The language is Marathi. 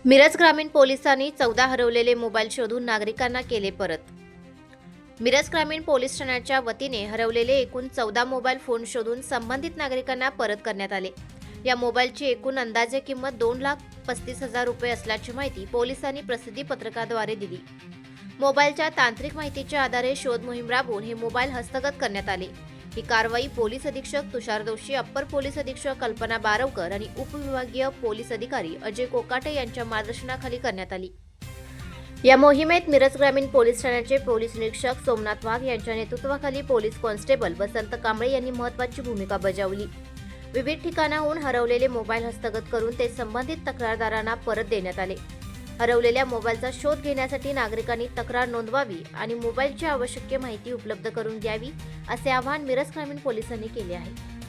मिरज ग्रामीण पोलिसांनी 14 हरवलेले मोबाईल शोधून नागरिकांना केले परत. मिरज ग्रामीण पोलीस ठाण्याच्या वतीने हरवलेले एकूण 14 मोबाईल फोन शोधून संबंधित नागरिकांना परत करण्यात आले. या मोबाईलची एकूण अंदाजे किंमत 2,35,000 रुपये असल्याची माहिती पोलिसांनी प्रसिद्धी पत्रकाद्वारे दिली. मोबाईलच्या तांत्रिक माहितीच्या आधारे शोध मोहीम राबवून हे मोबाईल हस्तगत करण्यात आले. ही कारवाई पोलीस अधीक्षक तुषार दोशी, अप्पर पोलीस अधीक्षक कल्पना बारवकर आणि उपविभागीय पोलीस अधिकारी अजय कोकाटे यांच्या मार्गदर्शनाखाली करण्यात आली. या मोहिमेत मिरज ग्रामीण पोलीस ठाण्याचे पोलीस निरीक्षक सोमनाथ वाघ यांच्या नेतृत्वाखाली पोलीस कॉन्स्टेबल वसंत कांबळे यांनी महत्त्वाची भूमिका बजावली. विविध ठिकाणाहून हरवलेले मोबाईल हस्तगत करून ते संबंधित तक्रारदारांना परत देण्यात आले. हरवलेल्या मोबाईलचा शोध घेण्यासाठी नागरिकांनी तक्रार नोंदवावी आणि मोबाईलची आवश्यक माहिती उपलब्ध करून द्यावी असे आवाहन मिरज ग्रामीण पोलिसांनी केले आहे.